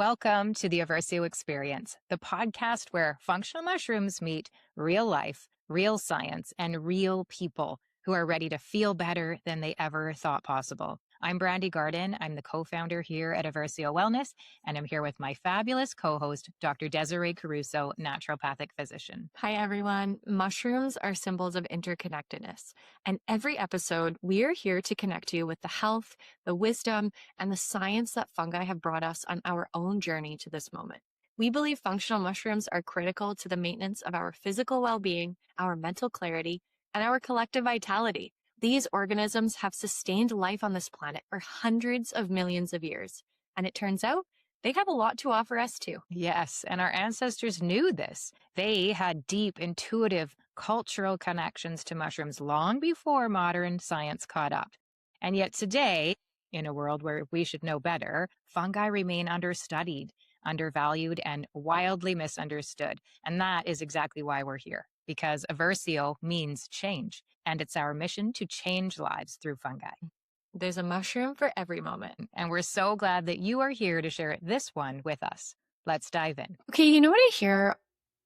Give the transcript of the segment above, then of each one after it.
Welcome to the Eversio Experience, the podcast where functional mushrooms meet real life, real science, and real people who are ready to feel better than they ever thought possible. I'm Brandy Garden. I'm the co-founder here at Eversio Wellness, and I'm here with my fabulous co-host, Dr. Desiree Caruso, naturopathic physician. Hi, everyone. Mushrooms are symbols of interconnectedness. And every episode, we are here to connect you with the health, the wisdom, and the science that fungi have brought us on our own journey to this moment. We believe functional mushrooms are critical to the maintenance of our physical well-being, our mental clarity, and our collective vitality. These organisms have sustained life on this planet for hundreds of millions of years. And it turns out they have a lot to offer us too. Yes, and our ancestors knew this. They had deep, intuitive, cultural connections to mushrooms long before modern science caught up. And yet today, in a world where we should know better, fungi remain understudied, undervalued, and wildly misunderstood. And that is exactly why we're here, because Eversio means change, and it's our mission to change lives through fungi. There's a mushroom for every moment. And we're so glad that you are here to share this one with us. Let's dive in. Okay, you know what I hear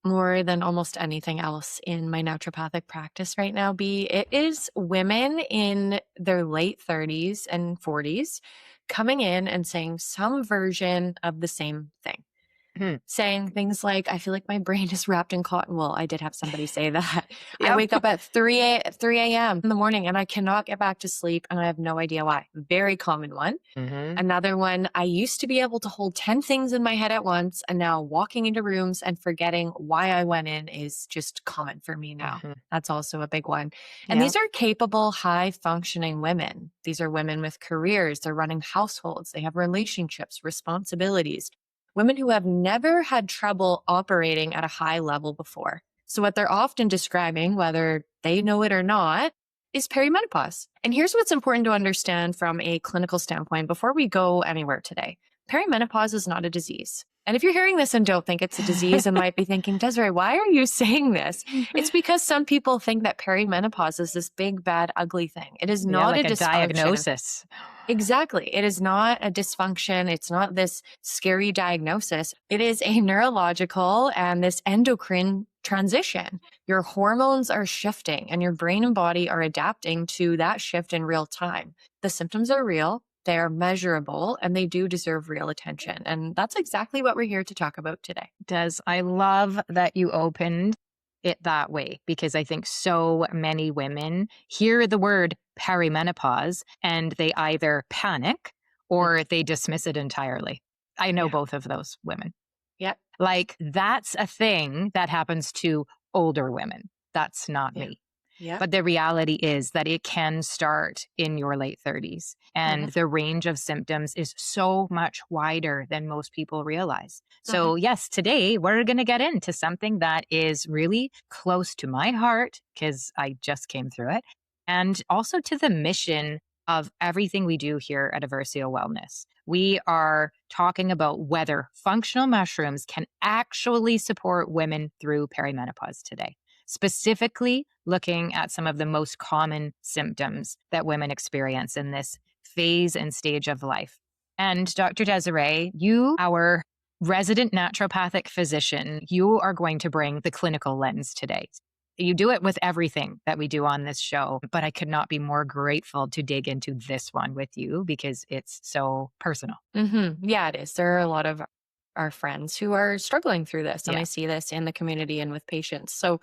more than almost anything else in my naturopathic practice right now, it is women in their late 30s and 40s coming in and saying some version of the same thing. Saying things like, I feel like my brain is wrapped in cotton wool. I did have somebody say that. Yep. I wake up at 3 a.m. in the morning and I cannot get back to sleep and I have no idea why. Very common one. Another one, I used to be able to hold 10 things in my head at once, and now walking into rooms and forgetting why I went in is just common for me now. That's also a big one. And these are capable, high-functioning women. These are women with careers. They're running households. They have relationships, responsibilities. Women who have never had trouble operating at a high level before. So what they're often describing, whether they know it or not, is perimenopause. And here's what's important to understand from a clinical standpoint before we go anywhere today. Perimenopause is not a disease. And if you're hearing this and don't think it's a disease and might be thinking, Desiree, why are you saying this? It's because some people think that perimenopause is this big, bad, ugly thing. It is not like a diagnosis. Exactly. It is not a dysfunction. It's not this scary diagnosis. It is a neurological and this endocrine transition. Your hormones are shifting and your brain and body are adapting to that shift in real time. The symptoms are real. They are measurable and they do deserve real attention. And that's exactly what we're here to talk about today. Des, I love that you opened it that way, because I think so many women hear the word perimenopause and they either panic or they dismiss it entirely. I know both of those women. Yep. Like, that's a thing that happens to older women. That's not me. Yeah. But the reality is that it can start in your late 30s. And the range of symptoms is so much wider than most people realize. So yes, today we're going to get into something that is really close to my heart because I just came through it. And also to the mission of everything we do here at Eversio Wellness. We are talking about whether functional mushrooms can actually support women through perimenopause today. Specifically looking at some of the most common symptoms that women experience in this phase and stage of life. And Dr. Desiree, you, our resident naturopathic physician, you are going to bring the clinical lens today. You do it with everything that we do on this show, but I could not be more grateful to dig into this one with you because it's so personal. Yeah, it is. There are a lot of our friends who are struggling through this, and I see this in the community and with patients. So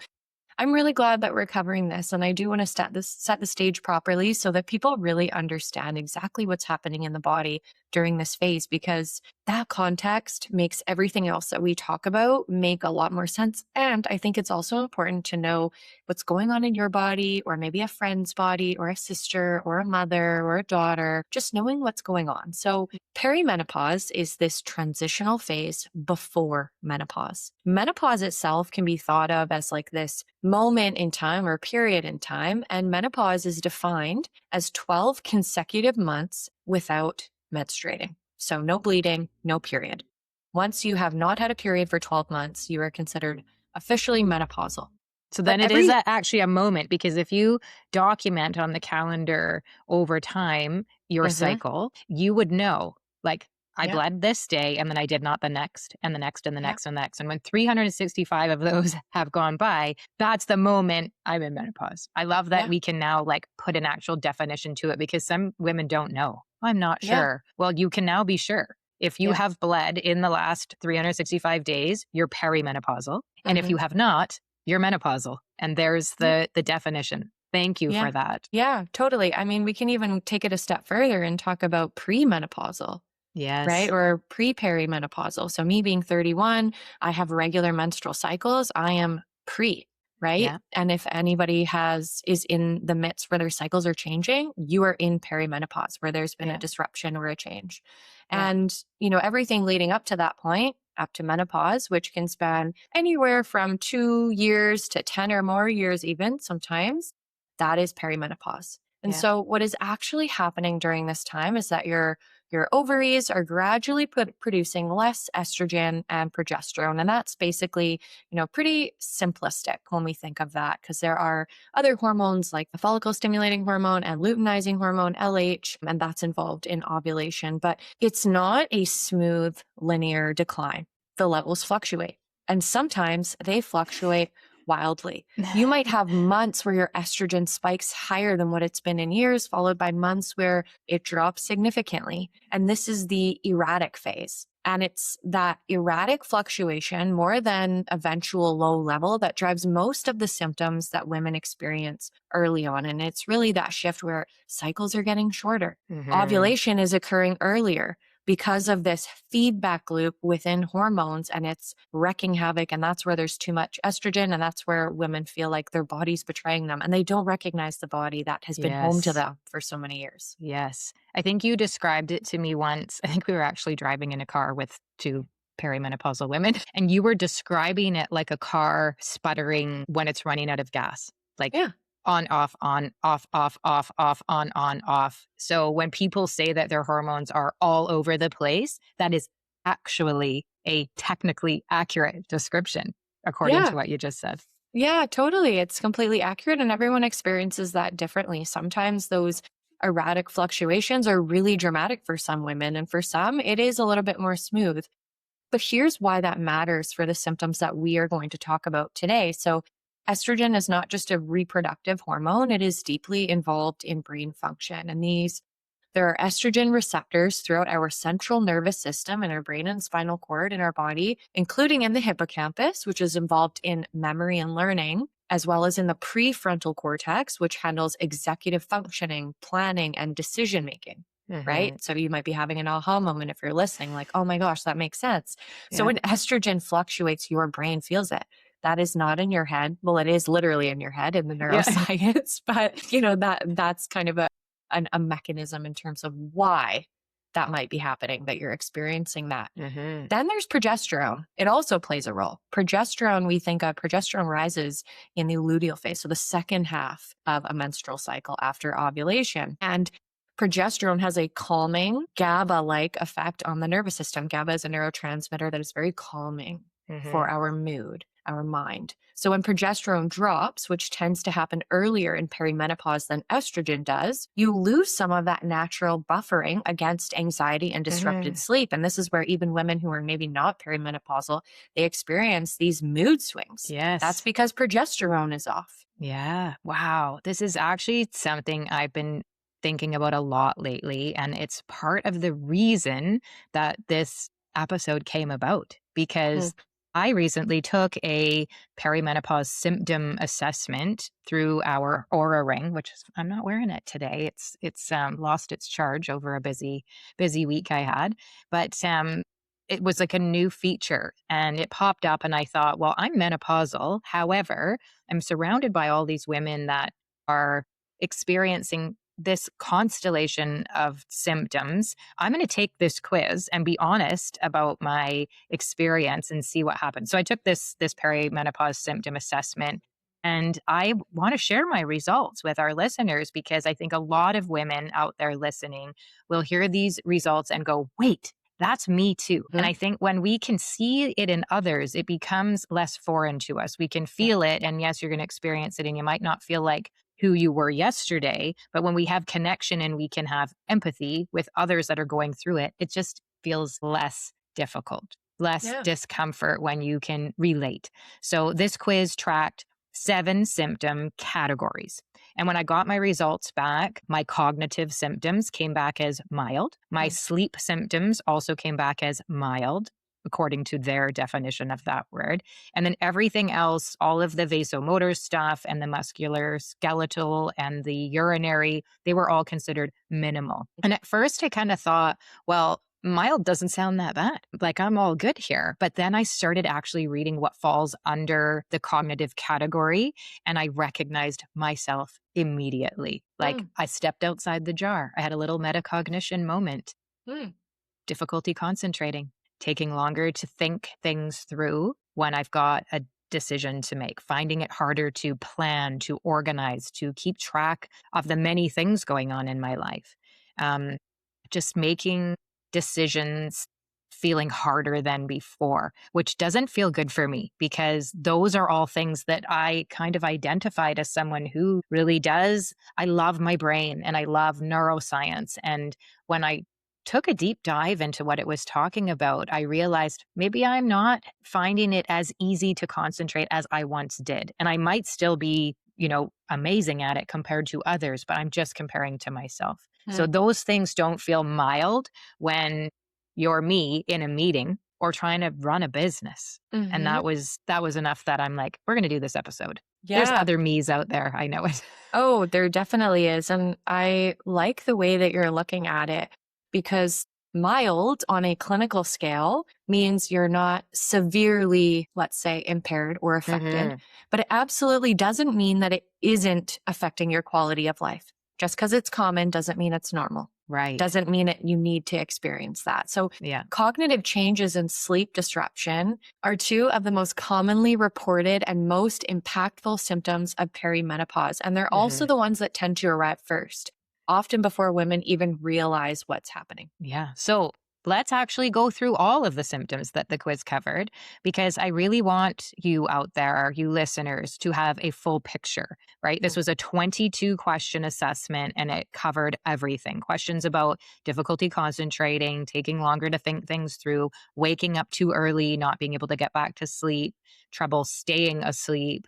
I'm really glad that we're covering this, and I do want to set the stage properly so that people really understand exactly what's happening in the body during this phase, because that context makes everything else that we talk about make a lot more sense. And I think it's also important to know what's going on in your body, or maybe a friend's body, or a sister, or a mother, or a daughter, just knowing what's going on. So perimenopause is this transitional phase before menopause. Menopause itself can be thought of as like this moment in time or period in time, and menopause is defined as 12 consecutive months without menstruating. So no bleeding, no period. Once you have not had a period for 12 months, you are considered officially menopausal. So then it is actually a moment, because if you document on the calendar over time your cycle, you would know, like, I Yeah. bled this day and then I did not the next and the next and the Yeah. next and the next. And when 365 of those have gone by, that's the moment I'm in menopause. I love that Yeah. we can now like put an actual definition to it because some women don't know. I'm not Yeah. sure. Well, you can now be sure. If you Yeah. have bled in the last 365 days, you're perimenopausal. And if Mm-hmm. you have not, you're menopausal. And there's Yeah. the definition. Thank you for Yeah. that. Yeah, totally. I mean, we can even take it a step further and talk about premenopausal, right? Yes. Or pre-perimenopausal. So me being 31, I have regular menstrual cycles. I am pre, right? Yeah. And if anybody is in the midst where their cycles are changing, you are in perimenopause where there's been a Yeah. disruption or a change. Yeah. And, everything leading up to that point, up to menopause, which can span anywhere from 2 years to 10 or more years, even sometimes, that is perimenopause. And Yeah. so what is actually happening during this time is that your ovaries are gradually producing less estrogen and progesterone. And that's basically, pretty simplistic when we think of that, because there are other hormones like the follicle stimulating hormone and luteinizing hormone, LH, and that's involved in ovulation. But it's not a smooth, linear decline. The levels fluctuate. And sometimes they fluctuate wildly. You might have months where your estrogen spikes higher than what it's been in years, followed by months where it drops significantly. And this is the erratic phase. And it's that erratic fluctuation more than eventual low level that drives most of the symptoms that women experience early on. And it's really that shift where cycles are getting shorter. Ovulation is occurring earlier because of this feedback loop within hormones, and it's wreaking havoc. And that's where there's too much estrogen. And that's where women feel like their body's betraying them and they don't recognize the body that has been home to Yes. them for so many years. Yes. I think you described it to me once. I think we were actually driving in a car with two perimenopausal women, and you were describing it like a car sputtering when it's running out of gas. Like Yeah. on, off, on, off, off, off, off, on, off. So when people say that their hormones are all over the place, that is actually a technically accurate description, according to Yeah. what you just said. Yeah, totally. It's completely accurate, and everyone experiences that differently. Sometimes those erratic fluctuations are really dramatic for some women, and for some, it is a little bit more smooth. But here's why that matters for the symptoms that we are going to talk about today. So, estrogen is not just a reproductive hormone, it is deeply involved in brain function. And there are estrogen receptors throughout our central nervous system in our brain and spinal cord in our body, including in the hippocampus, which is involved in memory and learning, as well as in the prefrontal cortex, which handles executive functioning, planning, and decision making. Right. So you might be having an aha moment if you're listening, like, oh my gosh, that makes sense. So Yeah. when estrogen fluctuates, your brain feels it. That is not in your head. Well, it is literally in your head in the Yeah. neuroscience, but that's kind of a mechanism in terms of why that might be happening, that you're experiencing that. Then there's progesterone. It also plays a role. Progesterone rises in the luteal phase, so the second half of a menstrual cycle after ovulation. And progesterone has a calming GABA-like effect on the nervous system. GABA is a neurotransmitter that is very calming for our mood, our mind. So when progesterone drops, which tends to happen earlier in perimenopause than estrogen does, you lose some of that natural buffering against anxiety and disrupted sleep. And this is where even women who are maybe not perimenopausal, they experience these mood swings. Yes. That's because progesterone is off. Yeah. Wow. This is actually something I've been thinking about a lot lately. And it's part of the reason that this episode came about because I recently took a perimenopause symptom assessment through our Oura Ring, which is, I'm not wearing it today. It's lost its charge over a busy week I had, but it was like a new feature and it popped up and I thought, well, I'm menopausal. However, I'm surrounded by all these women that are experiencing this constellation of symptoms. I'm going to take this quiz and be honest about my experience and see what happens. So I took this perimenopause symptom assessment and I want to share my results with our listeners because I think a lot of women out there listening will hear these results and go, wait, that's me too. And I think when we can see it in others, it becomes less foreign to us. We can feel it. And yes, you're going to experience it and you might not feel like who you were yesterday. But when we have connection and we can have empathy with others that are going through it, feels less difficult, less Yeah. discomfort when you can relate. So this quiz tracked 7 symptom categories. And when I got my results back, my cognitive symptoms came back as mild. My Mm. sleep symptoms also came back as mild, according to their definition of that word. And then everything else, all of the vasomotor stuff and the muscular, skeletal, and the urinary, they were all considered minimal. And at first I kind of thought, well, mild doesn't sound that bad. Like I'm all good here. But then I started actually reading what falls under the cognitive category, and I recognized myself immediately. Like Mm. I stepped outside the jar. I had a little metacognition moment. Mm. Difficulty concentrating, taking longer to think things through when I've got a decision to make, finding it harder to plan, to organize, to keep track of the many things going on in my life. Um, just making decisions feeling harder than before, which doesn't feel good for me because those are all things that I kind of identified as someone who really does. I love my brain and I love neuroscience. And when I took a deep dive into what it was talking about, I realized maybe I'm not finding it as easy to concentrate as I once did. And I might still be, amazing at it compared to others, but I'm just comparing to myself. So Mm. those things don't feel mild when you're me in a meeting or trying to run a business. And Mm-hmm. that was enough that I'm like, we're going to do this episode. There's Yeah. other me's out there. I know it. Oh, there definitely is. And I like the way that you're looking at it because mild on a clinical scale means you're not severely, let's say, impaired or affected, but it absolutely doesn't mean that it isn't affecting your quality of life. Just because it's common doesn't mean it's normal. Right. Doesn't mean it you need to experience that. So Yeah. cognitive changes and sleep disruption are two of the most commonly reported and most impactful symptoms of perimenopause. And they're also the ones that tend to arrive first, often before women even realize what's happening. Yeah. So let's actually go through all of the symptoms that the quiz covered, because I really want you out there, you listeners, to have a full picture, right? This was a 22 question assessment and it covered everything. Questions about difficulty concentrating, taking longer to think things through, waking up too early, not being able to get back to sleep, trouble staying asleep,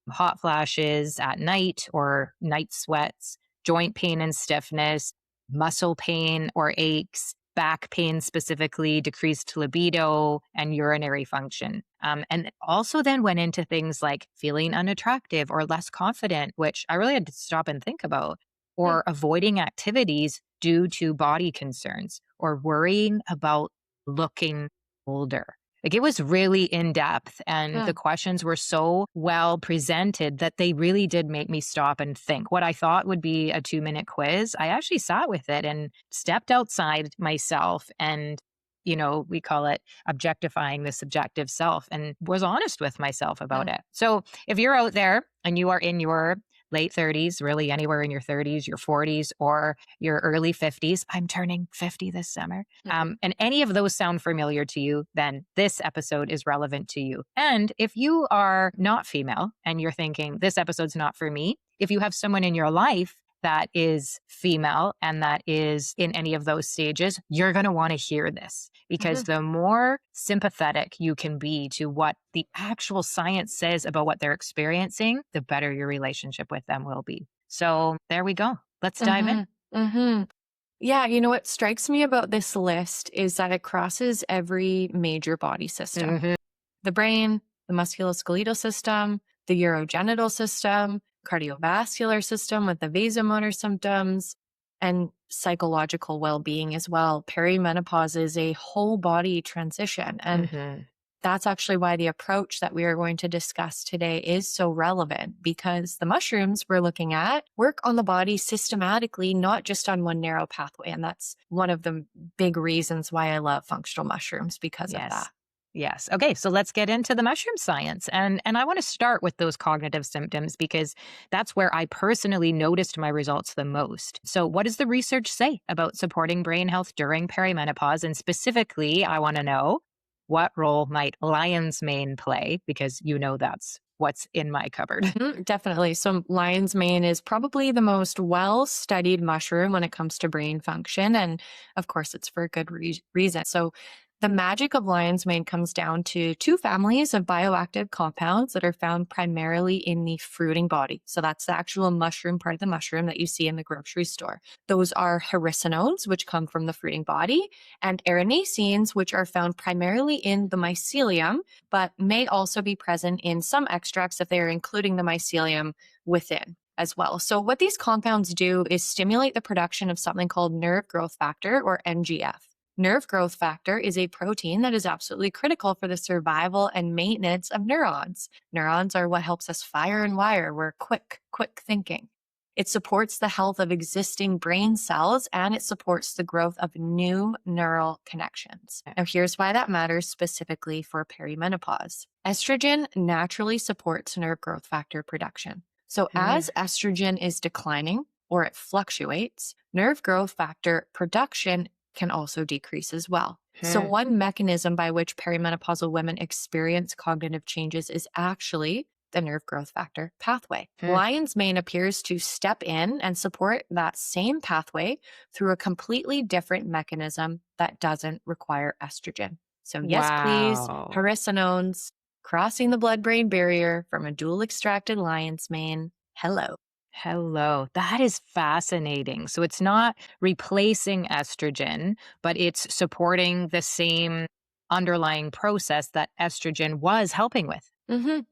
hot flashes at night or night sweats, joint pain and stiffness, muscle pain or aches, back pain specifically, decreased libido, and urinary function. And it also then went into things like feeling unattractive or less confident, which I really had to stop and think about, or avoiding activities due to body concerns, or worrying about looking older. Like it was really in depth and the questions were so well presented that they really did make me stop and think. What I thought would be a 2-minute quiz, I actually sat with it and stepped outside myself and, we call it objectifying the subjective self, and was honest with myself about it. So if you're out there and you are in your late 30s, really anywhere in your 30s, your 40s, or your early 50s. I'm turning 50 this summer. And any of those sound familiar to you, then this episode is relevant to you. And if you are not female and you're thinking, this episode's not for me, if you have someone in your life that is female and that is in any of those stages, you're going to want to hear this, because the more sympathetic you can be to what the actual science says about what they're experiencing, the better your relationship with them will be. So there we go. Let's dive in. Yeah, what strikes me about this list is that it crosses every major body system. The brain, the musculoskeletal system, the urogenital system, cardiovascular system with the vasomotor symptoms, and psychological well-being as well. Perimenopause is a whole body transition. And that's actually why the approach that we are going to discuss today is so relevant, because the mushrooms we're looking at work on the body systematically, not just on one narrow pathway. And that's one of the big reasons why I love functional mushrooms, because of that. Yes. Okay. So let's get into the mushroom science. And I want to start with those cognitive symptoms because that's where I personally noticed my results the most. So what does the research say about supporting brain health during perimenopause? And specifically, I want to know, what role might lion's mane play? Because that's what's in my cupboard. Definitely. So lion's mane is probably the most well-studied mushroom when it comes to brain function. And of course, it's for a good reason. So the magic of lion's mane comes down to two families of bioactive compounds that are found primarily in the fruiting body. So that's the actual mushroom part of the mushroom that you see in the grocery store. Those are hericenones, which come from the fruiting body, and erinacines, which are found primarily in the mycelium, but may also be present in some extracts if they are including the mycelium within as well. So what these compounds do is stimulate the production of something called nerve growth factor, or NGF. Nerve growth factor is a protein that is absolutely critical for the survival and maintenance of neurons. Neurons are what helps us fire and wire. We're quick thinking. It supports the health of existing brain cells, and it supports the growth of new neural connections. Now, here's why that matters specifically for perimenopause. Estrogen naturally supports nerve growth factor production. So as estrogen is declining or it fluctuates, nerve growth factor production can also decrease as well. So one mechanism by which perimenopausal women experience cognitive changes is actually the nerve growth factor pathway. Lion's mane appears to step in and support that same pathway through a completely different mechanism that doesn't require estrogen. So yes, please, Wow. hericenones crossing the blood-brain barrier from a dual extracted lion's mane. Hello. Hello. That is fascinating. So it's not replacing estrogen, but it's supporting the same underlying process that estrogen was helping with.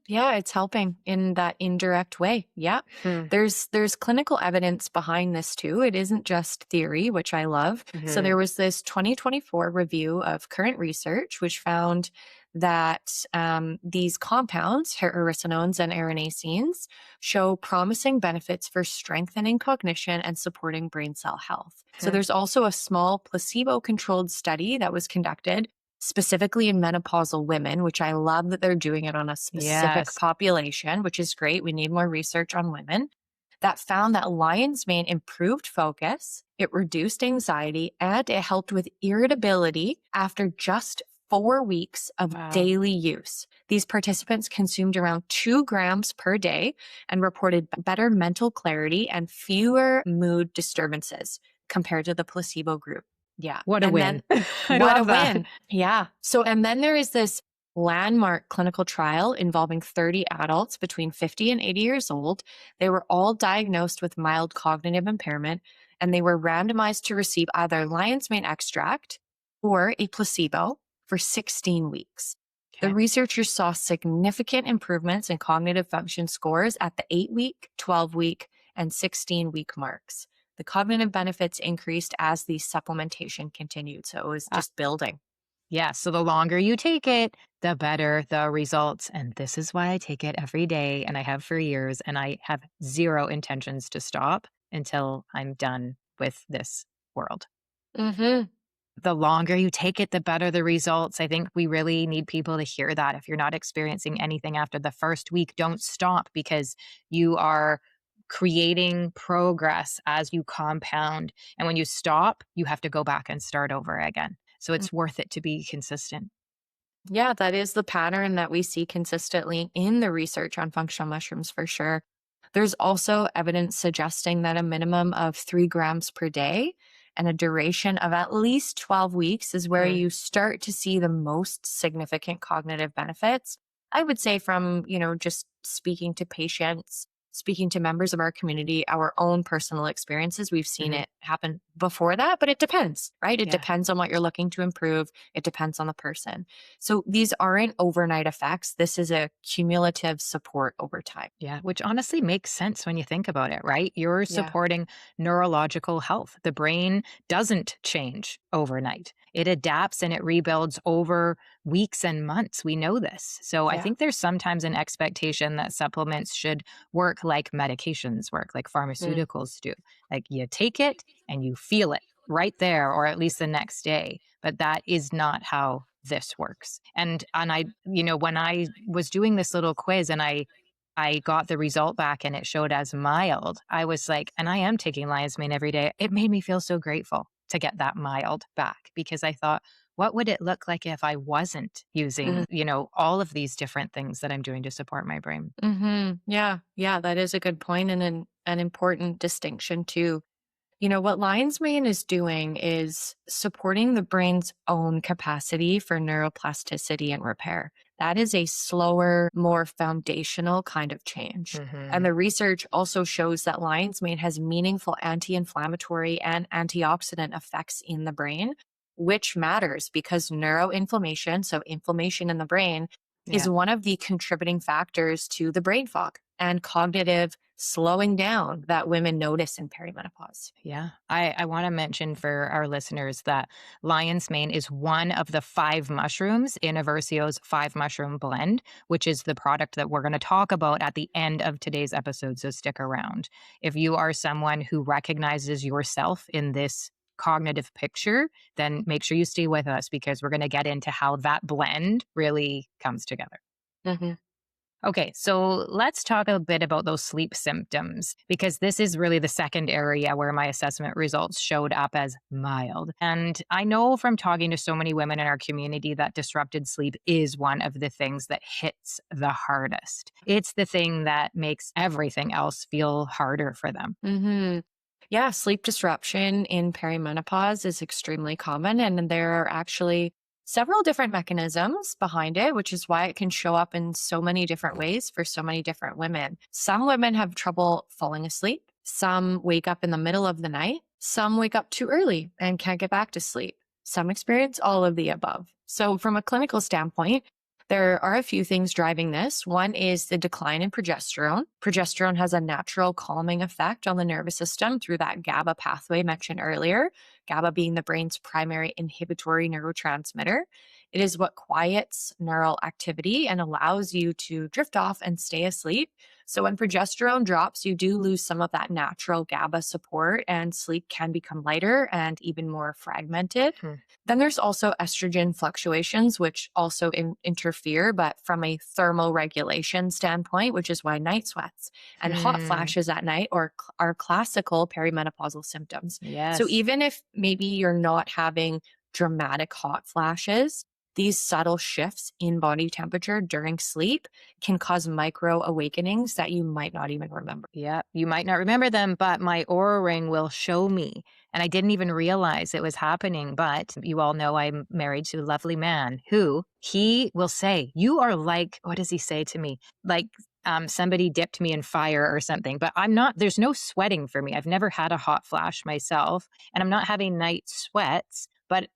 Yeah, it's helping in that indirect way. Yeah. There's clinical evidence behind this too. It isn't just theory, which I love. So there was this 2024 review of current research, which found that these compounds, hericenones and erinacines, show promising benefits for strengthening cognition and supporting brain cell health. So there's also a small placebo-controlled study that was conducted specifically in menopausal women, which I love that they're doing it on a specific Yes. population, which is great. We need more research on women, that found that lion's mane improved focus, it reduced anxiety, and it helped with irritability after just 4 weeks of daily use. These participants consumed around 2 grams per day and reported better mental clarity and fewer mood disturbances compared to the placebo group. Yeah. What a And win. then I what a love that. win. Yeah. So, and then there is this landmark clinical trial involving 30 adults between 50 and 80 years old. They were all diagnosed with mild cognitive impairment, and they were randomized to receive either lion's mane extract or a placebo for 16 weeks. The researchers saw significant improvements in cognitive function scores at the 8-week, 12-week, and 16-week marks. The cognitive benefits increased as the supplementation continued. So it was just building. Yeah. So the longer you take it, the better the results. And this is why I take it every day. And I have for years. And I have zero intentions to stop until I'm done with this world. The longer you take it, the better the results. I think we really need people to hear that. If you're not experiencing anything after the first week, don't stop, because you are creating progress as you compound. And when you stop, you have to go back and start over again. So it's worth it to be consistent. Yeah, that is the pattern that we see consistently in the research on functional mushrooms for sure. There's also evidence suggesting that a minimum of 3 grams per day and a duration of at least 12 weeks is where you start to see the most significant cognitive benefits. I would say from, just speaking to patients, speaking to members of our community, our own personal experiences, we've seen it happen before that, but it depends, right? It depends on what you're looking to improve. It depends on the person. So these aren't overnight effects. This is a cumulative support over time. Yeah, which honestly makes sense when you think about it, right? You're supporting neurological health. The brain doesn't change overnight. It adapts and it rebuilds over weeks and months. We know this. So I think there's sometimes an expectation that supplements should work like medications work, like pharmaceuticals do. Like you take it and you feel it right there, or at least the next day. But that is not how this works. And I, when I was doing this little quiz and I got the result back and it showed as mild, I was like, and I am taking lion's mane every day. It made me feel so grateful to get that mild back, because I thought, what would it look like if I wasn't using, all of these different things that I'm doing to support my brain? Yeah, yeah, that is a good point and an important distinction too. What lion's mane is doing is supporting the brain's own capacity for neuroplasticity and repair. That is a slower, more foundational kind of change. And Hmm. the research also shows that lion's mane has meaningful anti inflammatory and antioxidant effects in the brain, which matters because neuroinflammation, so inflammation in the brain, is Yeah. one of the contributing factors to the brain fog and cognitive slowing down that women notice in perimenopause. Yeah. I want to mention for our listeners that lion's mane is one of the 5 mushrooms in Eversio's 5 mushroom blend, which is the product that we're going to talk about at the end of today's episode. So stick around. If you are someone who recognizes yourself in this cognitive picture, then make sure you stay with us because we're going to get into how that blend really comes together. Mhm. Okay, so let's talk a bit about those sleep symptoms because this is really the second area where my assessment results showed up as mild. And I know from talking to so many women in our community that disrupted sleep is one of the things that hits the hardest. It's the thing that makes everything else feel harder for them. Yeah, sleep disruption in perimenopause is extremely common, and there are actually several different mechanisms behind it, which is why it can show up in so many different ways for so many different women. Some women have trouble falling asleep, some wake up in the middle of the night, some wake up too early and can't get back to sleep. Some experience all of the above. So, from a clinical standpoint, there are a few things driving this. One is the decline in progesterone. Progesterone has a natural calming effect on the nervous system through that GABA pathway mentioned earlier, GABA being the brain's primary inhibitory neurotransmitter. It is what quiets neural activity and allows you to drift off and stay asleep. So when progesterone drops, you do lose some of that natural GABA support, and sleep can become lighter and even more fragmented. Hmm. Then there's also estrogen fluctuations, which also interfere, but from a thermoregulation standpoint, which is why night sweats and hot Hmm. flashes at night are classical perimenopausal symptoms. So Yes. even if maybe you're not having dramatic hot flashes, these subtle shifts in body temperature during sleep can cause micro awakenings that you might not even remember. Yeah, you might not remember them, but my Oura Ring will show me. And I didn't even realize it was happening. But you all know I'm married to a lovely man who he will say, "You are like," what does he say to me? Like, somebody dipped me in fire or something. But I'm not, there's no sweating for me. I've never had a hot flash myself, and I'm not having night sweats. But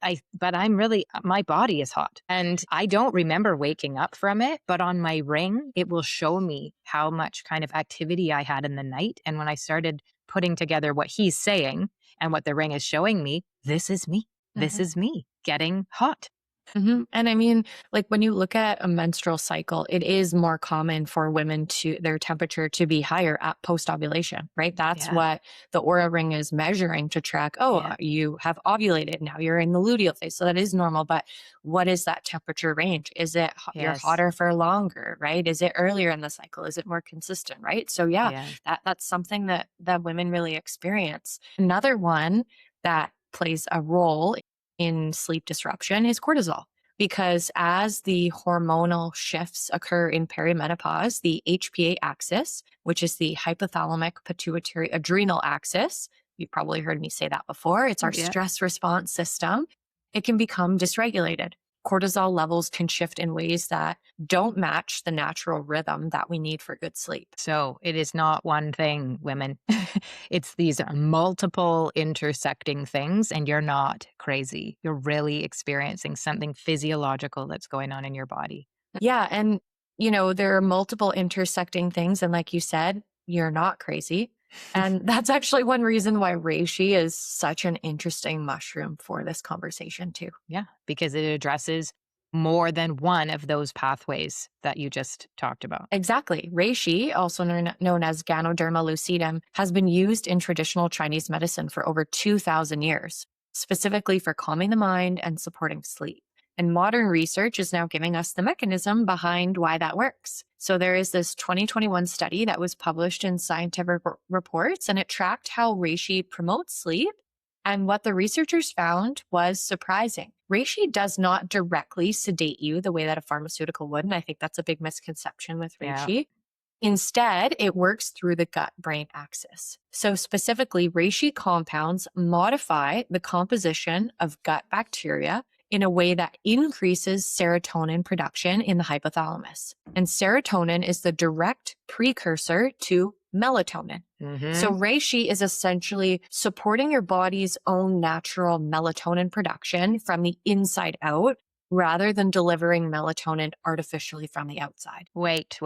I'm really, my body is hot and I don't remember waking up from it, but on my ring, it will show me how much kind of activity I had in the night. And when I started putting together what he's saying and what the ring is showing me, this is me. This is me getting hot. And I mean, like when you look at a menstrual cycle, it is more common for women to their temperature to be higher at post ovulation, right? That's Yeah. what the Aura Ring is measuring to track. Oh, Yeah. you have ovulated. Now you're in the luteal phase. So that is normal. But what is that temperature range? Is it you're Yes. hotter for longer, right? Is it earlier in the cycle? Is it more consistent, right? So yeah, Yeah. that's something that women really experience. Another one that plays a role in sleep disruption is cortisol. Because as the hormonal shifts occur in perimenopause, the HPA axis, which is the hypothalamic pituitary adrenal axis, you've probably heard me say that before, it's our Yeah. stress response system, it can become dysregulated. Cortisol levels can shift in ways that don't match the natural rhythm that we need for good sleep. So it is not one thing, women. It's these multiple intersecting things, and you're not crazy. You're really experiencing something physiological that's going on in your body. Yeah. And, there are multiple intersecting things. And like you said, you're not crazy. And that's actually one reason why reishi is such an interesting mushroom for this conversation, too. Yeah, because it addresses more than one of those pathways that you just talked about. Exactly. Reishi, also known as Ganoderma lucidum, has been used in traditional Chinese medicine for over 2,000 years, specifically for calming the mind and supporting sleep. And modern research is now giving us the mechanism behind why that works. So there is this 2021 study that was published in Scientific Reports, and it tracked how reishi promotes sleep. And what the researchers found was surprising. reishi does not directly sedate you the way that a pharmaceutical would. And I think that's a big misconception with Yeah. reishi. Instead, it works through the gut brain axis. So, specifically, reishi compounds modify the composition of gut bacteria in a way that increases serotonin production in the hypothalamus. And serotonin is the direct precursor to melatonin. So, reishi is essentially supporting your body's own natural melatonin production from the inside out rather than delivering melatonin artificially from the outside. Wait.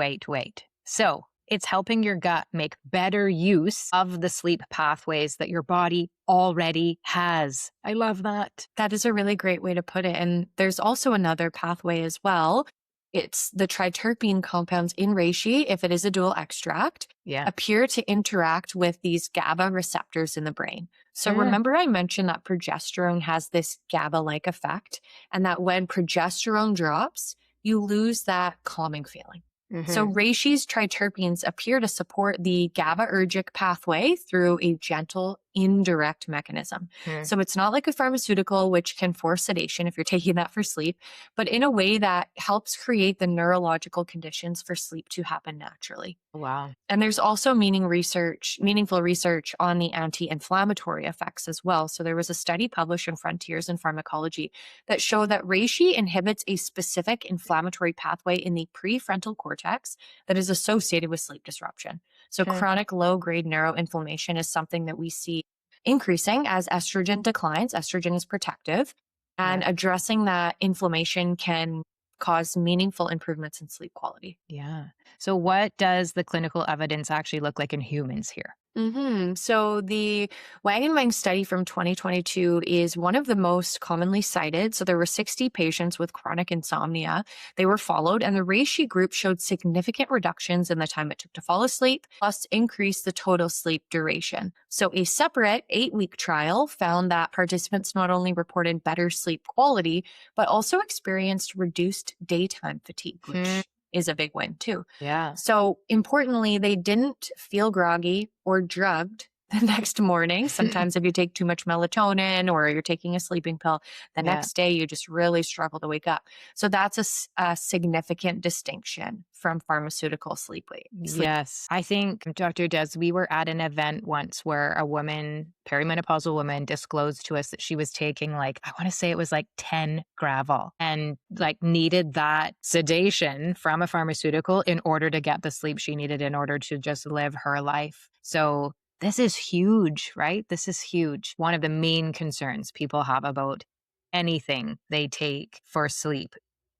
So it's helping your gut make better use of the sleep pathways that your body already has. I love that. That is a really great way to put it. And there's also another pathway as well. It's the triterpene compounds in reishi, if it is a dual extract, appear to interact with these GABA receptors in the brain. So remember I mentioned that progesterone has this GABA-like effect, and that when progesterone drops, you lose that calming feeling. So reishi's triterpenes appear to support the GABAergic pathway through a gentle, indirect mechanism. So it's not like a pharmaceutical, which can force sedation if you're taking that for sleep, but in a way that helps create the neurological conditions for sleep to happen naturally. Wow. And there's also meaningful research on the anti-inflammatory effects as well. So there was a study published in Frontiers in Pharmacology that showed that reishi inhibits a specific inflammatory pathway in the prefrontal cortex that is associated with sleep disruption. So chronic low-grade neuroinflammation is something that we see increasing as estrogen declines. Estrogen is protective, and addressing that inflammation can cause meaningful improvements in sleep quality. Yeah. So what does the clinical evidence actually look like in humans here? So the Wagenwang study from 2022 is one of the most commonly cited. So there were 60 patients with chronic insomnia. They were followed, and the reishi group showed significant reductions in the time it took to fall asleep, plus increased the total sleep duration. So a separate 8-week trial found that participants not only reported better sleep quality, but also experienced reduced daytime fatigue, which is a big win too. Yeah. So importantly, they didn't feel groggy or drugged the next morning. Sometimes if you take too much melatonin or you're taking a sleeping pill, the next day you just really struggle to wake up. So that's a significant distinction from pharmaceutical sleep. Yes. I think, Dr. Des, we were at an event once where a woman, perimenopausal woman, disclosed to us that she was taking I want to say it was 10 Gravol and needed that sedation from a pharmaceutical in order to get the sleep she needed in order to just live her life. So this is huge, right? This is huge. One of the main concerns people have about anything they take for sleep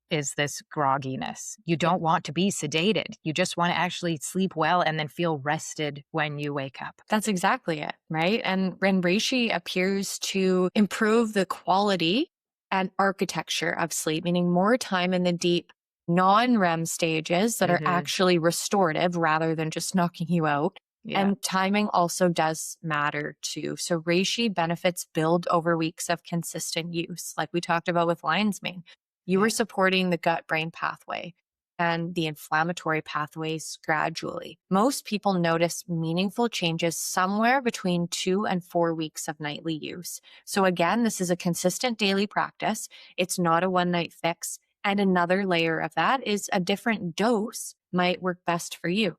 is this grogginess. You don't want to be sedated. You just want to actually sleep well and then feel rested when you wake up. That's exactly it, right? And reishi appears to improve the quality and architecture of sleep, meaning more time in the deep non-REM stages that are actually restorative rather than just knocking you out. And timing also does matter too. So reishi benefits build over weeks of consistent use, like we talked about with lion's mane. You were supporting the gut-brain pathway and the inflammatory pathways gradually. Most people notice meaningful changes somewhere between 2 and 4 weeks of nightly use. So again, this is a consistent daily practice. It's not a one-night fix. And another layer of that is a different dose might work best for you.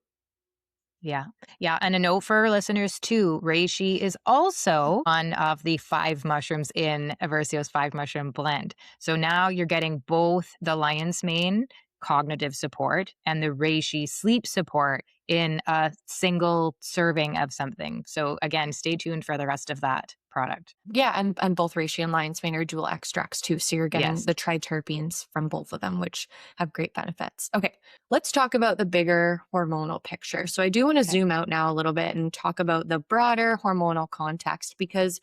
Yeah. And a note for our listeners too, reishi is also one of the 5 mushrooms in Eversio's 5 mushroom blend. So now you're getting both the lion's mane cognitive support and the reishi sleep support in a single serving of something. So again, stay tuned for the rest of that product. Yeah, and both reishi and lion's mane are dual extracts too. So you're getting the triterpenes from both of them, which have great benefits. Okay, let's talk about the bigger hormonal picture. So I do want to zoom out now a little bit and talk about the broader hormonal context, because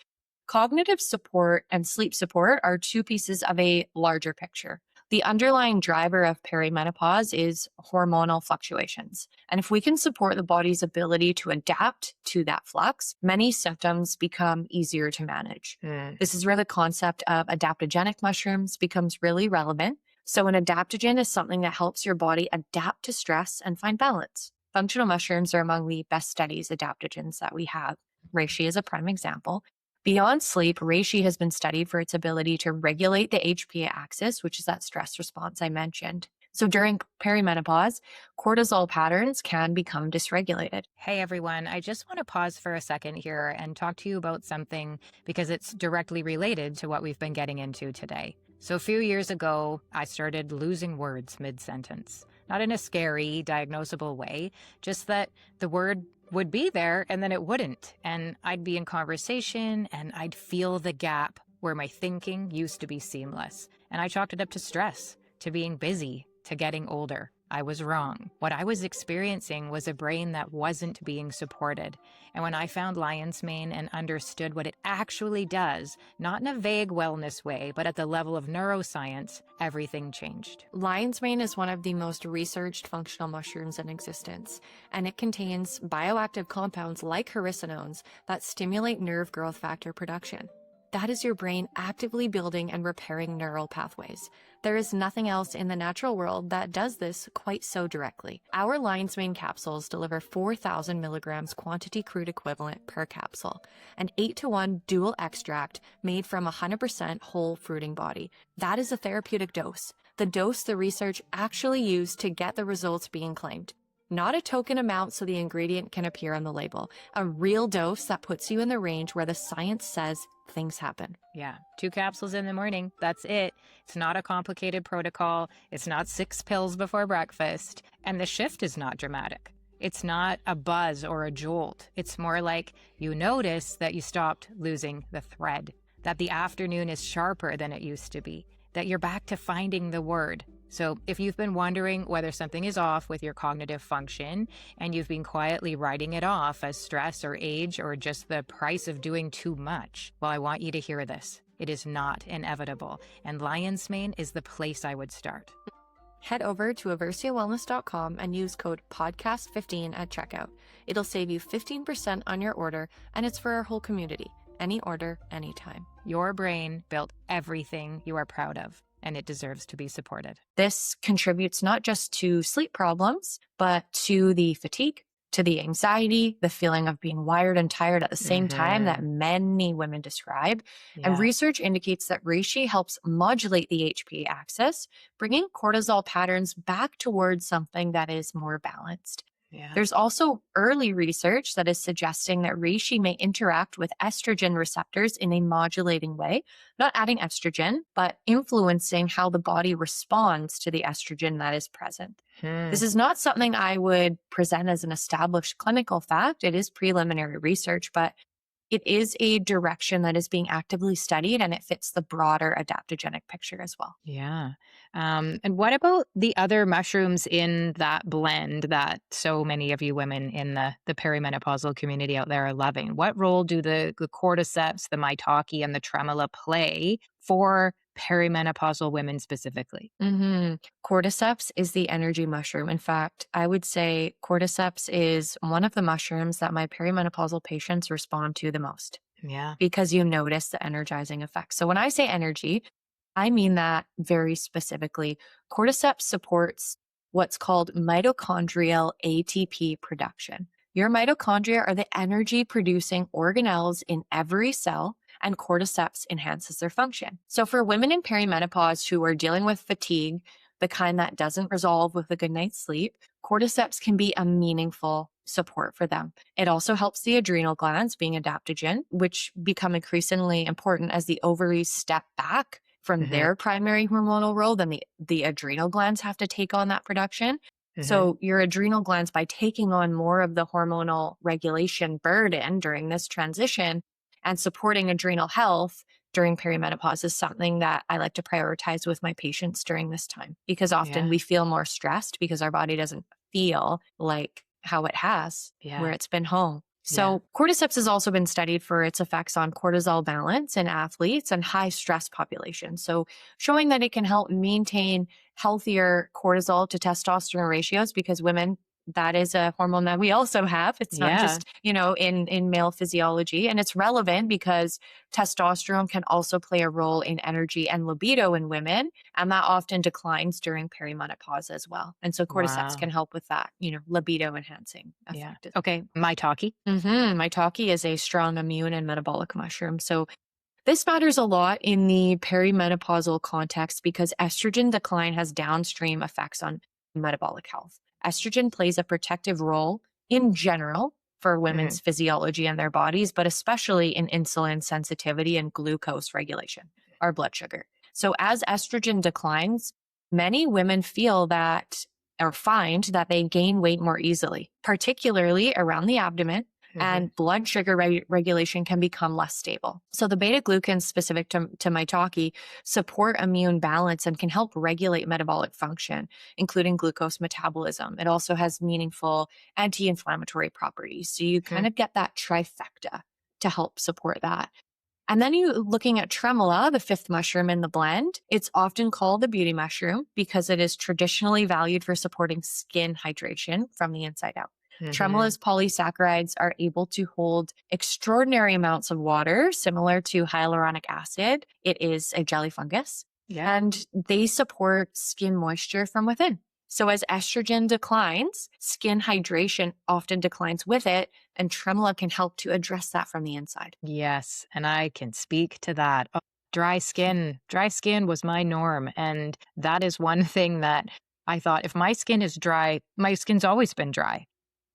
cognitive support and sleep support are 2 pieces of a larger picture. The underlying driver of perimenopause is hormonal fluctuations. And if we can support the body's ability to adapt to that flux, many symptoms become easier to manage. This is where the concept of adaptogenic mushrooms becomes really relevant. So an adaptogen is something that helps your body adapt to stress and find balance. Functional mushrooms are among the best studied adaptogens that we have. Reishi is a prime example. Beyond sleep, reishi has been studied for its ability to regulate the HPA axis, which is that stress response I mentioned. So during perimenopause, cortisol patterns can become dysregulated. Hey everyone, I just want to pause for a second here and talk to you about something because it's directly related to what we've been getting into today. So a few years ago, I started losing words mid-sentence. Not in a scary, diagnosable way, just that the word would be there and then it wouldn't. And I'd be in conversation and I'd feel the gap where my thinking used to be seamless. And I chalked it up to stress, to being busy, to getting older. I was wrong. What I was experiencing was a brain that wasn't being supported. And when I found lion's mane and understood what it actually does, not in a vague wellness way, but at the level of neuroscience, everything changed. Lion's mane is one of the most researched functional mushrooms in existence, and it contains bioactive compounds like hericenones that stimulate nerve growth factor production. That is your brain actively building and repairing neural pathways. There is nothing else in the natural world that does this quite so directly. Our lion's mane capsules deliver 4,000 milligrams quantity crude equivalent per capsule, an 8-to-1 dual extract made from 100% whole fruiting body. That is a therapeutic dose, the dose the research actually used to get the results being claimed. Not a token amount so the ingredient can appear on the label. A real dose that puts you in the range where the science says things happen. Yeah, 2 capsules in the morning. That's it. It's not a complicated protocol. It's not 6 pills before breakfast. And the shift is not dramatic. It's not a buzz or a jolt. It's more like you notice that you stopped losing the thread, that the afternoon is sharper than it used to be, that you're back to finding the word. So if you've been wondering whether something is off with your cognitive function and you've been quietly writing it off as stress or age or just the price of doing too much, well, I want you to hear this. It is not inevitable, and lion's mane is the place I would start. Head over to eversiowellness.com and use code podcast15 at checkout. It'll save you 15% on your order, and it's for our whole community. Any order, anytime. Your brain built everything you are proud of, and it deserves to be supported. This contributes not just to sleep problems, but to the fatigue, to the anxiety, the feeling of being wired and tired at the same time that many women describe. Yeah. And research indicates that reishi helps modulate the HPA axis, bringing cortisol patterns back towards something that is more balanced. Yeah. There's also early research that is suggesting that reishi may interact with estrogen receptors in a modulating way, not adding estrogen, but influencing how the body responds to the estrogen that is present. This is not something I would present as an established clinical fact. It is preliminary research, but it is a direction that is being actively studied, and it fits the broader adaptogenic picture as well. Yeah. And what about the other mushrooms in that blend that so many of you women in the perimenopausal community out there are loving? What role do the cordyceps, the maitake, and the tremella play for perimenopausal women specifically? Cordyceps is the energy mushroom. In fact, I would say cordyceps is one of the mushrooms that my perimenopausal patients respond to the most. Yeah. Because you notice the energizing effects. So when I say energy, I mean that very specifically. Cordyceps supports what's called mitochondrial ATP production. Your mitochondria are the energy producing organelles in every cell, and cordyceps enhances their function. So for women in perimenopause who are dealing with fatigue, the kind that doesn't resolve with a good night's sleep, cordyceps can be a meaningful support for them. It also helps the adrenal glands, being adaptogen, which become increasingly important as the ovaries step back from their primary hormonal role. Then the adrenal glands have to take on that production. So your adrenal glands, by taking on more of the hormonal regulation burden during this transition and supporting adrenal health during perimenopause, is something that I like to prioritize with my patients during this time, because often we feel more stressed because our body doesn't feel like how it has where it's been home. So cordyceps has also been studied for its effects on cortisol balance in athletes and high stress populations. So showing that it can help maintain healthier cortisol to testosterone ratios, because women that is a hormone that we also have. It's not Yeah. just, in male physiology. And it's relevant because testosterone can also play a role in energy and libido in women. And that often declines during perimenopause as well. And so cordyceps Wow. can help with that, libido enhancing Yeah. effect. Okay. Maitake. Maitake is a strong immune and metabolic mushroom. So this matters a lot in the perimenopausal context because estrogen decline has downstream effects on metabolic health. Estrogen plays a protective role in general for Mhm. women's physiology and their bodies, but especially in insulin sensitivity and glucose regulation, our blood sugar. So as estrogen declines, many women feel that or find that they gain weight more easily, particularly around the abdomen, Mhm. and blood sugar regulation can become less stable. So the beta glucans specific to maitake support immune balance and can help regulate metabolic function, including glucose metabolism. It also has meaningful anti-inflammatory properties. So you kind Mhm. of get that trifecta to help support that. And then you looking at tremella, the fifth mushroom in the blend, it's often called the beauty mushroom because it is traditionally valued for supporting skin hydration from the inside out. Mhm. Tremola's polysaccharides are able to hold extraordinary amounts of water, similar to hyaluronic acid. It is a jelly fungus, Yeah. and they support skin moisture from within. So as estrogen declines, skin hydration often declines with it, and tremella can help to address that from the inside. Yes, and I can speak to that. Oh, dry skin. Dry skin was my norm. And that is one thing that I thought if my skin is dry, my skin's always been dry.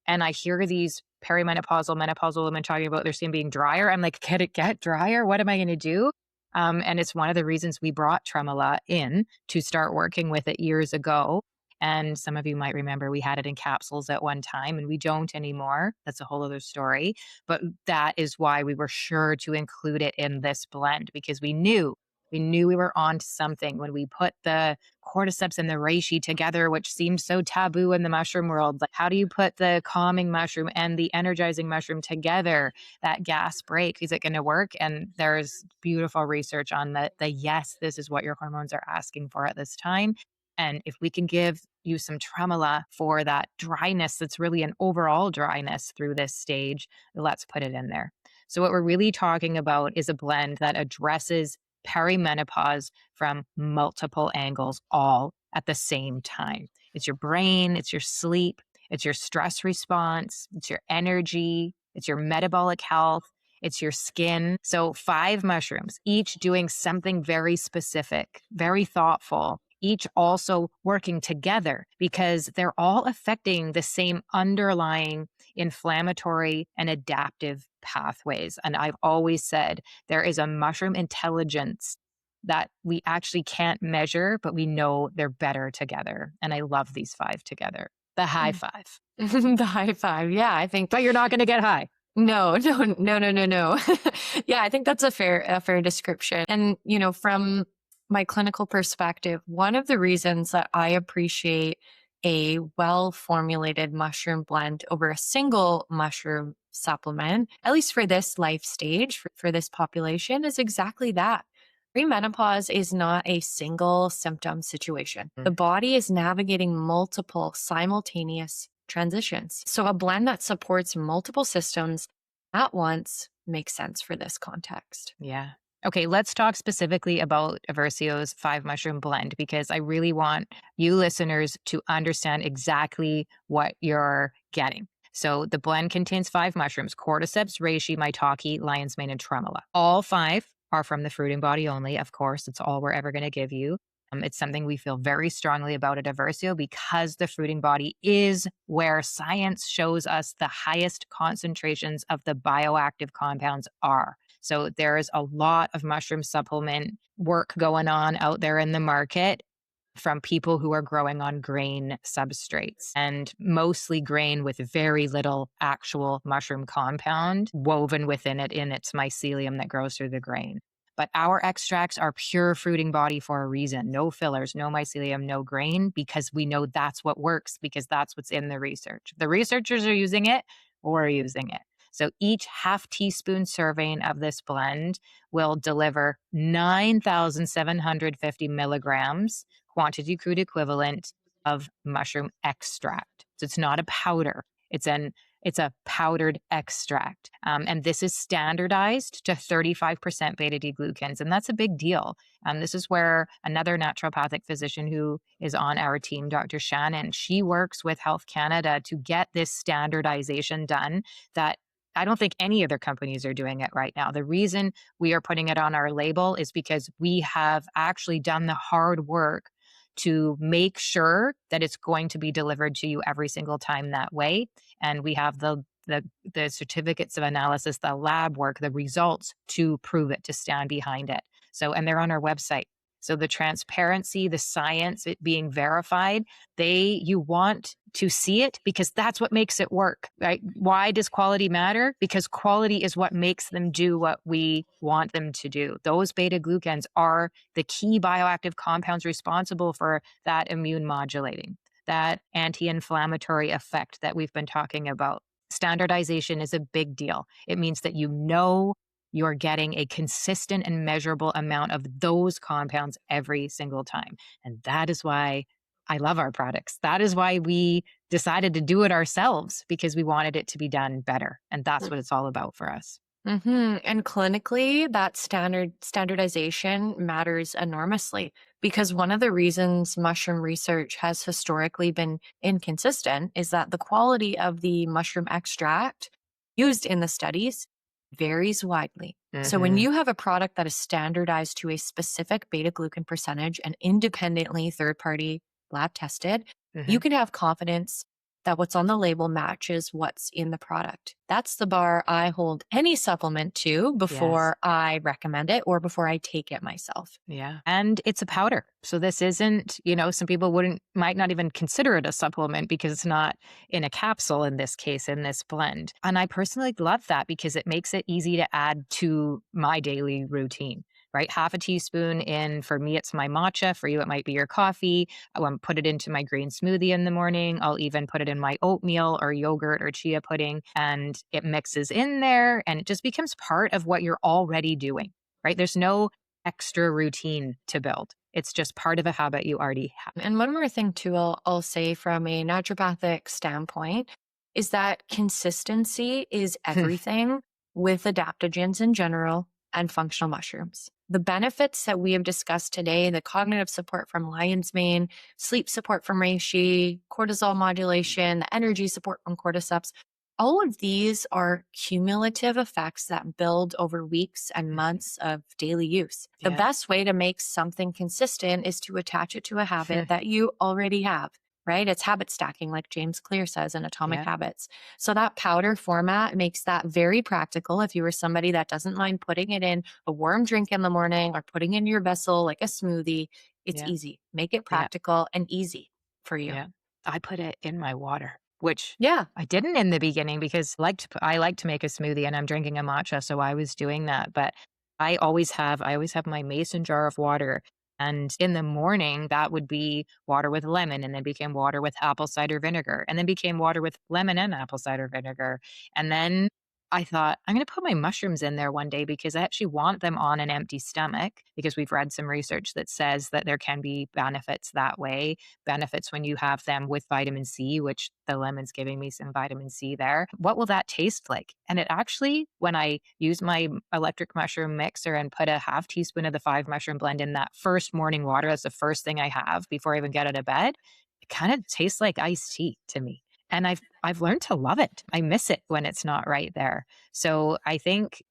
And I hear these perimenopausal, menopausal women talking about their skin being drier. I'm like, can it get drier? What am I going to do? And it's one of the reasons we brought tremella in to start working with it years ago. And some of you might remember we had it in capsules at one time and we don't anymore. That's a whole other story. But that is why we were sure to include it in this blend because we knew we were on to something when we put the cordyceps and the reishi together, which seemed so taboo in the mushroom world. Like, how do you put the calming mushroom and the energizing mushroom together? That gas break, is it going to work? And there's beautiful research on the yes, this is what your hormones are asking for at this time. And if we can give you some tremella for that dryness, that's really an overall dryness through this stage, let's put it in there. So, what we're really talking about is a blend that addresses perimenopause from multiple angles all at the same time. It's your brain, it's your sleep, it's your stress response, it's your energy, it's your metabolic health, it's your skin. So, 5 mushrooms, each doing something very specific, very thoughtful, each also working together because they're all affecting the same underlying inflammatory and adaptive pathways. And I've always said there is a mushroom intelligence that we actually can't measure, but we know they're better together. And I love these 5 together. The high five. The high five. Yeah, I think But you're not going to get high. no, no, no, no, no, no. Yeah, I think that's a fair description. And, from my clinical perspective, one of the reasons that I appreciate a well-formulated mushroom blend over a single mushroom supplement, at least for this life stage, for this population, is exactly that. Premenopause is not a single symptom situation. The body is navigating multiple simultaneous transitions. So a blend that supports multiple systems at once makes sense for this context. Yeah. Okay, let's talk specifically about Eversio's 5 mushroom blend because I really want you listeners to understand exactly what you're getting. So the blend contains 5 mushrooms: cordyceps, reishi, maitake, lion's mane, and tremella. All 5 are from the fruiting body only. Of course, it's all we're ever going to give you. It's something we feel very strongly about at Eversio because the fruiting body is where science shows us the highest concentrations of the bioactive compounds are. So there's a lot of mushroom supplement work going on out there in the market from people who are growing on grain substrates and mostly grain with very little actual mushroom compound woven within it in its mycelium that grows through the grain. But our extracts are pure fruiting body for a reason. No fillers, no mycelium, no grain, because we know that's what works, because that's what's in the research. The researchers are using it, we're using it. So each half teaspoon serving of this blend will deliver 9,750 milligrams quantity crude equivalent of mushroom extract. So it's not a powder. It's a powdered extract. And this is standardized to 35% beta D glucans. And that's a big deal. This is where another naturopathic physician who is on our team, Dr. Shannon, she works with Health Canada to get this standardization done that I don't think any other companies are doing it right now. The reason we are putting it on our label is because we have actually done the hard work to make sure that it's going to be delivered to you every single time that way. And we have the certificates of analysis, the lab work, the results to prove it, to stand behind it. So, and they're on our website. So the transparency, the science, it being verified, you want to see it because that's what makes it work, right? Why does quality matter? Because quality is what makes them do what we want them to do. Those beta glucans are the key bioactive compounds responsible for that immune modulating, that anti-inflammatory effect that we've been talking about. Standardization is a big deal. It means that you're getting a consistent and measurable amount of those compounds every single time. And that is why I love our products. That is why we decided to do it ourselves, because we wanted it to be done better. And that's what it's all about for us. And clinically, that standardization matters enormously, because one of the reasons mushroom research has historically been inconsistent is that the quality of the mushroom extract used in the studies varies widely. So when you have a product that is standardized to a specific beta glucan percentage and independently third-party lab tested, you can have confidence that what's on the label matches what's in the product. That's the bar I hold any supplement to before I recommend it or before I take it myself. Yeah. And it's a powder. So this isn't, some people might not even consider it a supplement because it's not in a capsule in this case, in this blend. And I personally love that because it makes it easy to add to my daily routine. Right? Half a teaspoon in, for me, it's my matcha. For you, it might be your coffee. I'll put it into my green smoothie in the morning. I'll even put it in my oatmeal or yogurt or chia pudding, and it mixes in there and it just becomes part of what you're already doing, right? There's no extra routine to build. It's just part of a habit you already have. And one more thing too, I'll say from a naturopathic standpoint is that consistency is everything with adaptogens in general and functional mushrooms. The benefits that we have discussed today, the cognitive support from lion's mane, sleep support from reishi, cortisol modulation, the energy support from cordyceps, all of these are cumulative effects that build over weeks and months of daily use. The best way to make something consistent is to attach it to a habit that you already have. Right? It's habit stacking, like James Clear says in Atomic Habits. So that powder format makes that very practical. If you were somebody that doesn't mind putting it in a warm drink in the morning or putting in your vessel like a smoothie, it's easy. Make it practical and easy for you. Yeah. I put it in my water, which I didn't in the beginning because I like to make a smoothie and I'm drinking a matcha, so I was doing that. But I always have my mason jar of water. And in the morning, that would be water with lemon, and then became water with apple cider vinegar, and then became water with lemon and apple cider vinegar. And then I thought, I'm going to put my mushrooms in there one day because I actually want them on an empty stomach, because we've read some research that says that there can be benefits that way, benefits when you have them with vitamin C, which the lemon's giving me some vitamin C there. What will that taste like? And it actually, when I use my electric mushroom mixer and put a half teaspoon of the 5 mushroom blend in that first morning water, that's the first thing I have before I even get out of bed, it kind of tastes like iced tea to me. And I've learned to love it. I miss it when it's not right there. So I think,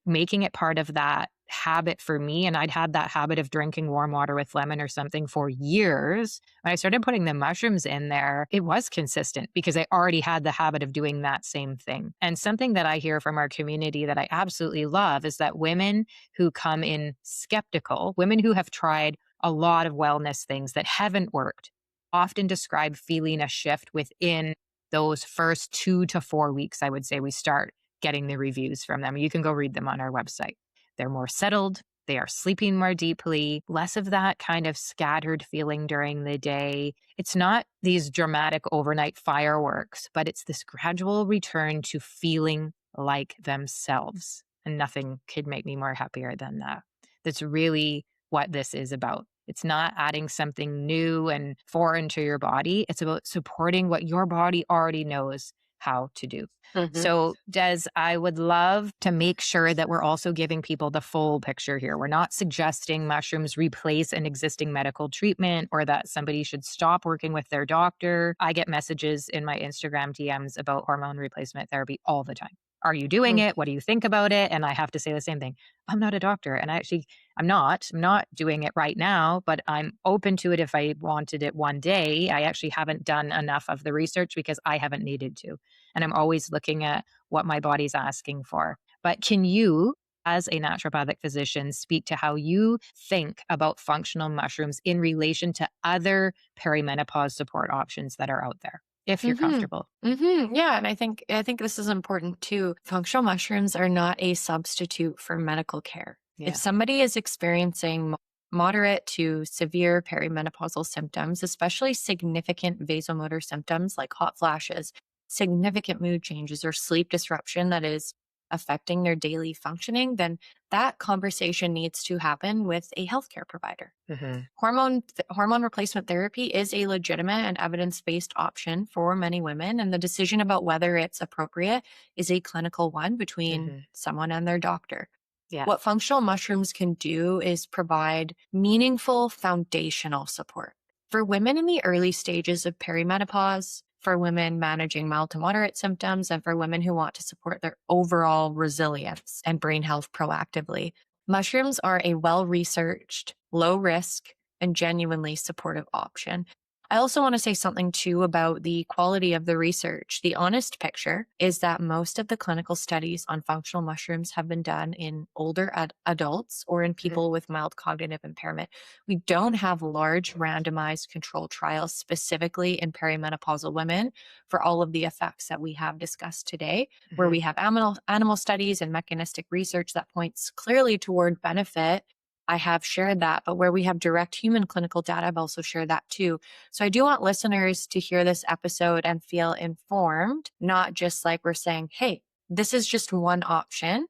making it part of that habit for me, and I'd had that habit of drinking warm water with lemon or something for years. When I started putting the mushrooms in there, it was consistent because I already had the habit of doing that same thing. And something that I hear from our community that I absolutely love is that women who come in skeptical, women who have tried a lot of wellness things that haven't worked, often describe feeling a shift within those first 2 to 4 weeks. I would say we start getting the reviews from them. You can go read them on our website. They're more settled. They are sleeping more deeply, less of that kind of scattered feeling during the day. It's not these dramatic overnight fireworks, but it's this gradual return to feeling like themselves. And nothing could make me more happier than that. That's really what this is about. It's not adding something new and foreign to your body. It's about supporting what your body already knows how to do. Mhm. So, Des, I would love to make sure that we're also giving people the full picture here. We're not suggesting mushrooms replace an existing medical treatment or that somebody should stop working with their doctor. I get messages in my Instagram DMs about hormone replacement therapy all the time. Are you doing Mm. it? What do you think about it? And I have to say the same thing. I'm not a doctor. And I'm not doing it right now, but I'm open to it if I wanted it one day. I actually haven't done enough of the research because I haven't needed to. And I'm always looking at what my body's asking for. But can you, as a naturopathic physician, speak to how you think about functional mushrooms in relation to other perimenopause support options that are out there, if you're Mhm. comfortable? Yeah, and I think this is important too. Functional mushrooms are not a substitute for medical care. If Yeah. somebody is experiencing moderate to severe perimenopausal symptoms, especially significant vasomotor symptoms like hot flashes, significant mood changes, or sleep disruption that is affecting their daily functioning, then that conversation needs to happen with a healthcare provider. Hmm. Hormone replacement therapy is a legitimate and evidence-based option for many women, and the decision about whether it's appropriate is a clinical one between Hmm. someone and their doctor. Yeah. What functional mushrooms can do is provide meaningful foundational support for women in the early stages of perimenopause, for women managing mild to moderate symptoms, and for women who want to support their overall resilience and brain health proactively. Mushrooms are a well researched, low risk, and genuinely supportive option. I also want to say something too about the quality of the research. The honest picture is that most of the clinical studies on functional mushrooms have been done in older adults or in Hmm. people with mild cognitive impairment. We don't have large randomized controlled trials specifically in perimenopausal women for all of the effects that we have discussed today, where Hmm. we have animal studies and mechanistic research that points clearly toward benefit. I have shared that, but where we have direct human clinical data, I've also shared that too. So I do want listeners to hear this episode and feel informed, not just like we're saying, hey, this is just one option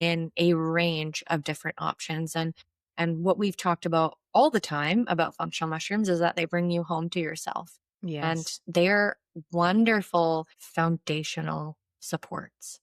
in a range of different options. And what we've talked about all the time about functional mushrooms is that they bring you home to yourself. And Yes. they're wonderful foundational supports.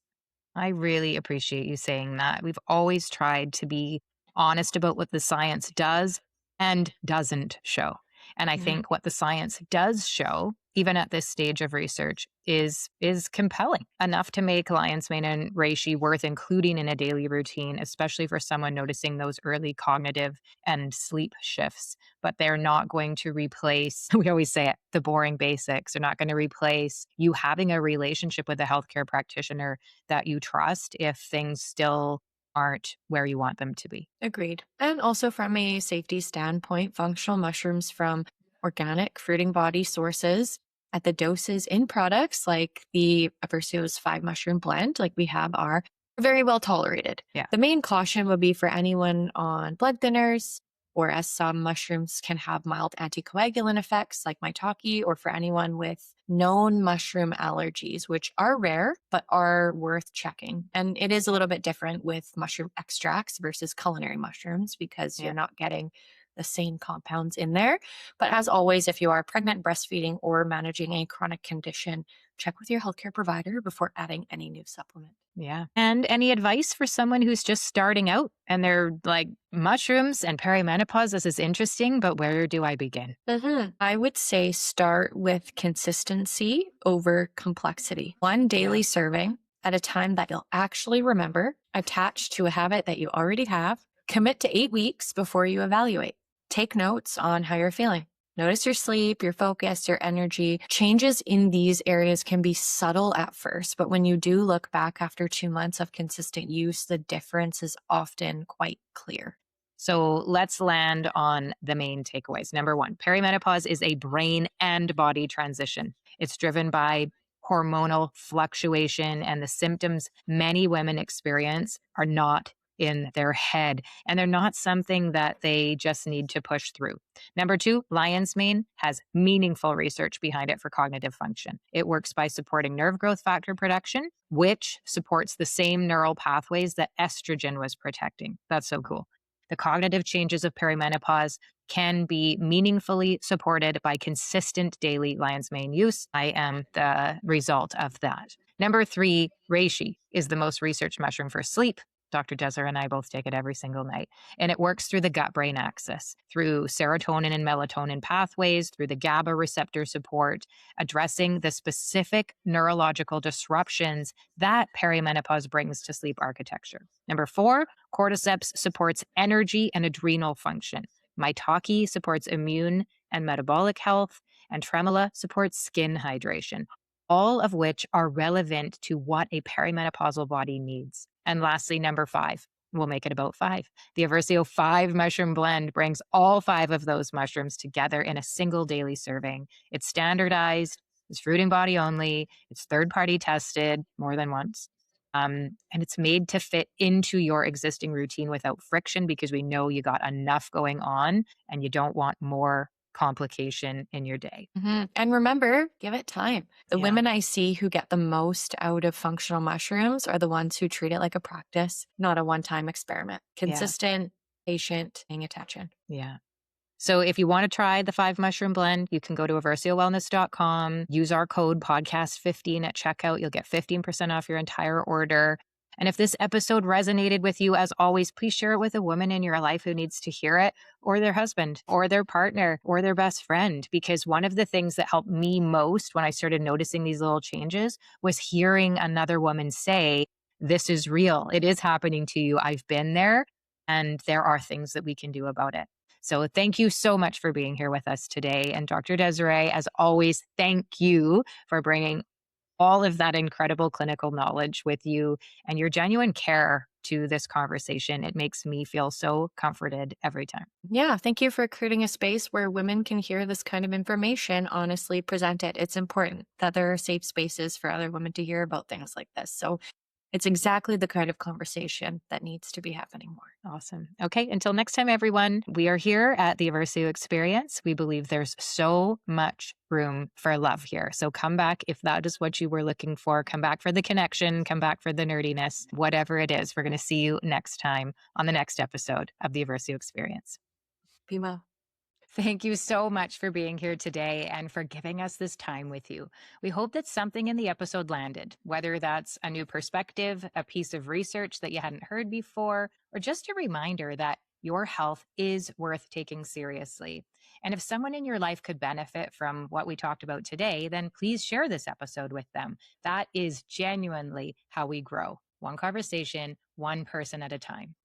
I really appreciate you saying that. We've always tried to be honest about what the science does and doesn't show. And I Mhm. think what the science does show, even at this stage of research, is compelling enough to make lion's mane and reishi worth including in a daily routine, especially for someone noticing those early cognitive and sleep shifts. But they're not going to replace, we always say it, the boring basics. They're not going to replace you having a relationship with a healthcare practitioner that you trust if things still aren't where you want them to be. Agreed. And also from a safety standpoint, functional mushrooms from organic fruiting body sources at the doses in products like the Eversio's 5 mushroom blend, like we have, are very well tolerated. Yeah. The main caution would be for anyone on blood thinners, or as some mushrooms can have mild anticoagulant effects like maitake, or for anyone with known mushroom allergies, which are rare but are worth checking. And it is a little bit different with mushroom extracts versus culinary mushrooms because Yeah. you're not getting the same compounds in there. But as always, if you are pregnant, breastfeeding, or managing a chronic condition, check with your healthcare provider before adding any new supplement. Yeah. And any advice for someone who's just starting out and they're like, mushrooms and perimenopause, this is interesting, but where do I begin? I would say start with consistency over complexity. One Yeah. daily serving at a time that you'll actually remember, attached to a habit that you already have. Commit to 8 weeks before you evaluate. Take notes on how you're feeling. Notice your sleep, your focus, your energy. Changes in these areas can be subtle at first, but when you do look back after 2 months of consistent use, the difference is often quite clear. So let's land on the main takeaways. Number one, perimenopause is a brain and body transition. It's driven by hormonal fluctuation, and the symptoms many women experience are not in their head, and they're not something that they just need to push through. Number two, lion's mane has meaningful research behind it for cognitive function. It works by supporting nerve growth factor production, which supports the same neural pathways that estrogen was protecting. That's so cool. The cognitive changes of perimenopause can be meaningfully supported by consistent daily lion's mane use. I am the result of that. Number 3, reishi is the most researched mushroom for sleep. Dr. Desiree and I both take it every single night. And it works through the gut-brain axis, through serotonin and melatonin pathways, through the GABA receptor support, addressing the specific neurological disruptions that perimenopause brings to sleep architecture. Number 4, cordyceps supports energy and adrenal function. Maitake supports immune and metabolic health, and tremella supports skin hydration, all of which are relevant to what a perimenopausal body needs. And lastly, number 5, we'll make it about 5. The Eversio 5 mushroom blend brings all 5 of those mushrooms together in a single daily serving. It's standardized, it's fruiting body only, it's third-party tested more than once. And it's made to fit into your existing routine without friction, because we know you got enough going on and you don't want more complication in your day. And remember, give it time. The Yeah. women I see who get the most out of functional mushrooms are the ones who treat it like a practice, not a one-time experiment. Consistent, patient, paying attention. Yeah. So if you want to try the 5 mushroom blend, you can go to eversiowellness.com, use our code podcast15 at checkout. You'll get 15% off your entire order. And if this episode resonated with you, as always, please share it with a woman in your life who needs to hear it, or their husband, or their partner, or their best friend. Because one of the things that helped me most when I started noticing these little changes was hearing another woman say, this is real. It is happening to you. I've been there, and there are things that we can do about it. So thank you so much for being here with us today. And Dr. Desiree, as always, thank you for bringing all of that incredible clinical knowledge with you and your genuine care to this conversation. It makes me feel so comforted every time. Yeah, thank you for creating a space where women can hear this kind of information honestly presented. It's important that there are safe spaces for other women to hear about things like this. So it's exactly the kind of conversation that needs to be happening more. Awesome. Okay, until next time, everyone, we are here at the Eversio Experience. We believe there's so much room for love here. So come back if that is what you were looking for. Come back for the connection, come back for the nerdiness, whatever it is. We're going to see you next time on the next episode of the Eversio Experience. Be well. Thank you so much for being here today and for giving us this time with you. We hope that something in the episode landed, whether that's a new perspective, a piece of research that you hadn't heard before, or just a reminder that your health is worth taking seriously. And if someone in your life could benefit from what we talked about today, then please share this episode with them. That is genuinely how we grow. One conversation, one person at a time.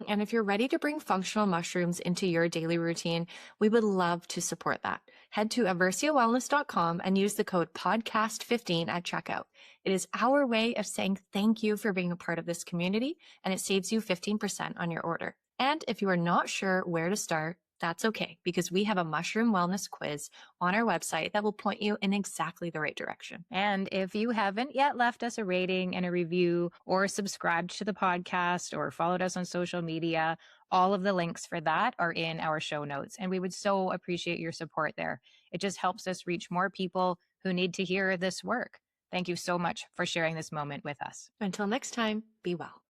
And if you're ready to bring functional mushrooms into your daily routine, we would love to support that. Head to eversiowellness.com and use the code podcast15 at checkout. It is our way of saying thank you for being a part of this community, and it saves you 15% on your order. And if you are not sure where to start, that's okay, because we have a mushroom wellness quiz on our website that will point you in exactly the right direction. And if you haven't yet left us a rating and a review, or subscribed to the podcast, or followed us on social media, all of the links for that are in our show notes. And we would so appreciate your support there. It just helps us reach more people who need to hear this work. Thank you so much for sharing this moment with us. Until next time, be well.